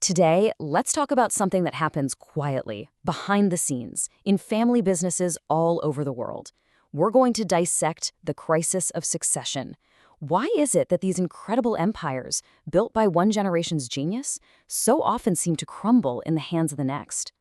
Today, let's talk about something that happens quietly, behind the scenes, in family businesses all over the world. We're going to dissect the crisis of succession. Why is it that these incredible empires, built by one generation's genius, so often seem to crumble in the hands of the next?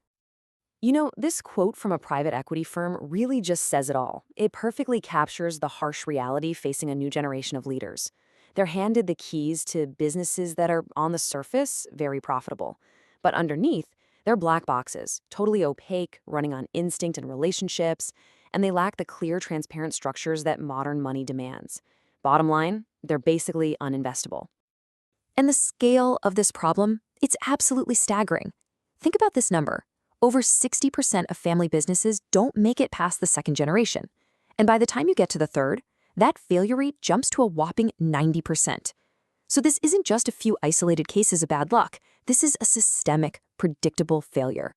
You know, this quote from a private equity firm really just says it all. It perfectly captures the harsh reality facing a new generation of leaders. They're handed the keys to businesses that are, on the surface, very profitable. But underneath, they're black boxes, totally opaque, running on instinct and relationships, and they lack the clear, transparent structures that modern money demands. Bottom line, they're basically uninvestable. And the scale of this problem, it's absolutely staggering. Think about this number. Over 60% of family businesses don't make it past the second generation. And by the time you get to the third, that failure rate jumps to a whopping 90%. So this isn't just a few isolated cases of bad luck. This is a systemic, predictable failure.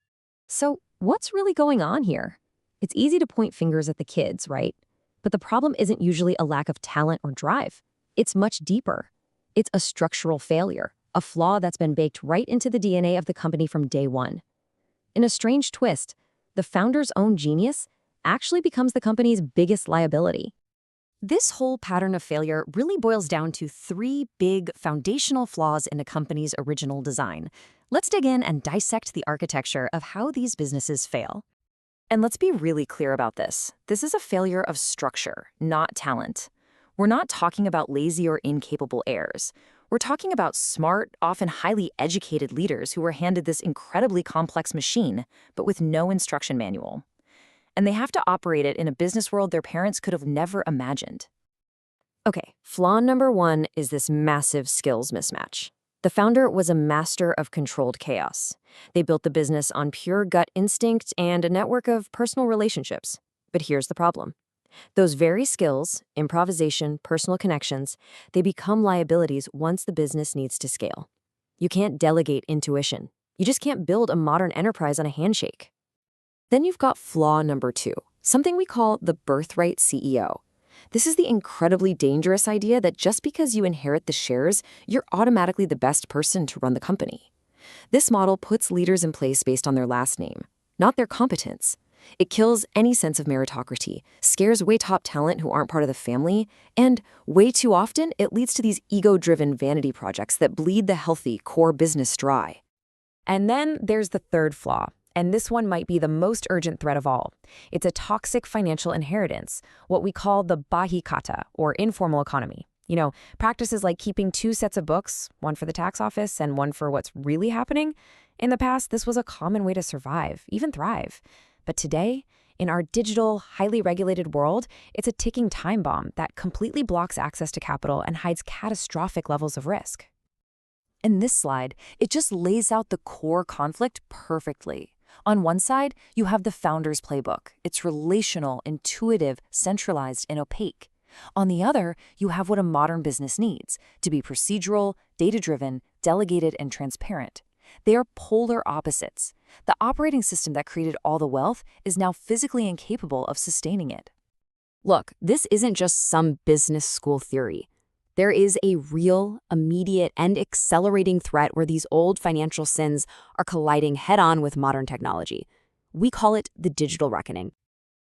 So what's really going on here? It's easy to point fingers at the kids, right? But the problem isn't usually a lack of talent or drive. It's much deeper. It's a structural failure, a flaw that's been baked right into the DNA of the company from day one. In a strange twist, the founder's own genius actually becomes the company's biggest liability. This whole pattern of failure really boils down to three big foundational flaws in a company's original design. Let's dig in and dissect the architecture of how these businesses fail. And let's be really clear about this. This is a failure of structure, not talent. We're not talking about lazy or incapable heirs. We're talking about smart, often highly educated leaders who were handed this incredibly complex machine, but with no instruction manual. And they have to operate it in a business world their parents could have never imagined. Okay, flaw number one is this massive skills mismatch. The founder was a master of controlled chaos. They built the business on pure gut instinct and a network of personal relationships. But here's the problem. Those very skills, improvisation, personal connections, they become liabilities once the business needs to scale. You can't delegate intuition. You just can't build a modern enterprise on a handshake. Then you've got flaw number two, something we call the birthright CEO. This is the incredibly dangerous idea that just because you inherit the shares, you're automatically the best person to run the company. This model puts leaders in place based on their last name, not their competence. It kills any sense of meritocracy, scares away top talent who aren't part of the family, and way too often, it leads to these ego-driven vanity projects that bleed the healthy core business dry. And then there's the third flaw. And this one might be the most urgent threat of all. It's a toxic financial inheritance, what we call the bahikata, or informal economy. You know, practices like keeping two sets of books, one for the tax office and one for what's really happening. In the past, this was a common way to survive, even thrive. But today, in our digital, highly regulated world, it's a ticking time bomb that completely blocks access to capital and hides catastrophic levels of risk. In this slide, it just lays out the core conflict perfectly. On one side, you have the founder's playbook. It's relational, intuitive, centralized, and opaque. On the other, you have what a modern business needs, to be procedural, data-driven, delegated, and transparent. They are polar opposites. The operating system that created all the wealth is now physically incapable of sustaining it. Look, this isn't just some business school theory. There is a real, immediate, and accelerating threat where these old financial sins are colliding head-on with modern technology. We call it the digital reckoning.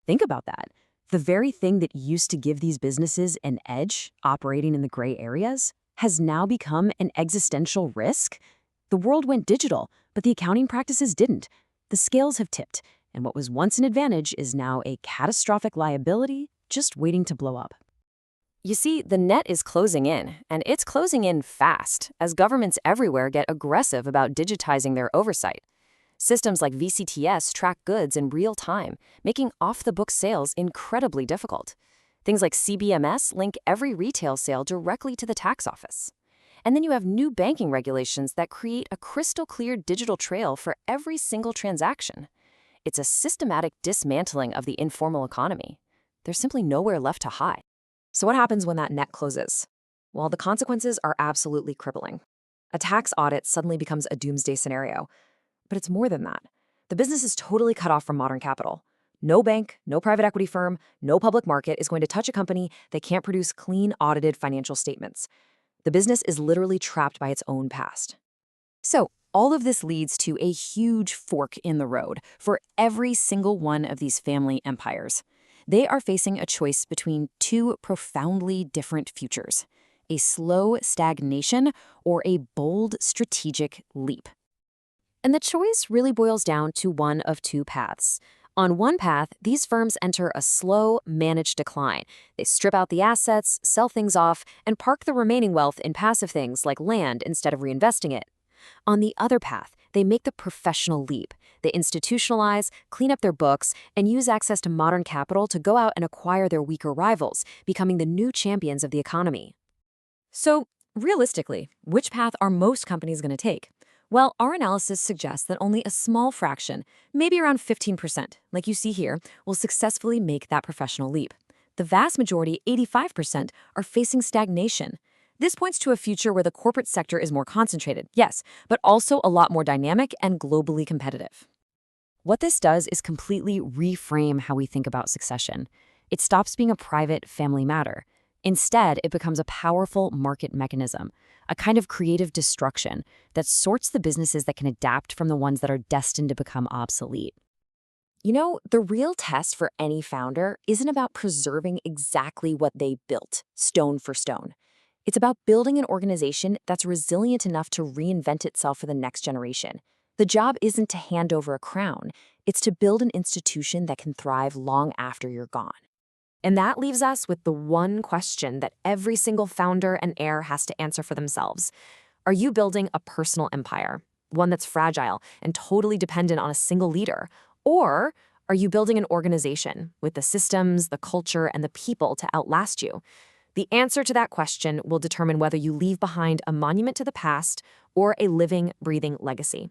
Think about that. The very thing that used to give these businesses an edge, operating in the gray areas, has now become an existential risk. The world went digital, but the accounting practices didn't. The scales have tipped, and what was once an advantage is now a catastrophic liability just waiting to blow up. You see, the net is closing in, and it's closing in fast as governments everywhere get aggressive about digitizing their oversight. Systems like VCTS track goods in real time, making off-the-book sales incredibly difficult. Things like CBMS link every retail sale directly to the tax office. And then you have new banking regulations that create a crystal-clear digital trail for every single transaction. It's a systematic dismantling of the informal economy. There's simply nowhere left to hide. So what happens when that net closes? Well, the consequences are absolutely crippling. A tax audit suddenly becomes a doomsday scenario. But it's more than that. The business is totally cut off from modern capital. No bank, no private equity firm, no public market is going to touch a company that can't produce clean, audited financial statements. The business is literally trapped by its own past. So, All of this leads to a huge fork in the road for every single one of these family empires. They are facing a choice between two profoundly different futures: a slow stagnation or a bold strategic leap. And the choice really boils down to one of two paths. On one path, these firms enter a slow, managed decline. They strip out the assets, sell things off, and park the remaining wealth in passive things like land instead of reinvesting it. On the other path, they make the professional leap. They institutionalize, clean up their books, and use access to modern capital to go out and acquire their weaker rivals, becoming the new champions of the economy. So, realistically, which path are most companies going to take? Well, our analysis suggests that only a small fraction, maybe around 15%, like you see here, will successfully make that professional leap. The vast majority, 85%, are facing stagnation. This points to a future where the corporate sector is more concentrated, yes, but also a lot more dynamic and globally competitive. What this does is completely reframe how we think about succession. It stops being a private family matter. Instead, it becomes a powerful market mechanism, a kind of creative destruction that sorts the businesses that can adapt from the ones that are destined to become obsolete. You know, the real test for any founder isn't about preserving exactly what they built, stone for stone. It's about building an organization that's resilient enough to reinvent itself for the next generation. The job isn't to hand over a crown, it's to build an institution that can thrive long after you're gone. And that leaves us with the one question that every single founder and heir has to answer for themselves. Are you building a personal empire, one that's fragile and totally dependent on a single leader? Or are you building an organization with the systems, the culture, and the people to outlast you? The answer to that question will determine whether you leave behind a monument to the past or a living, breathing legacy.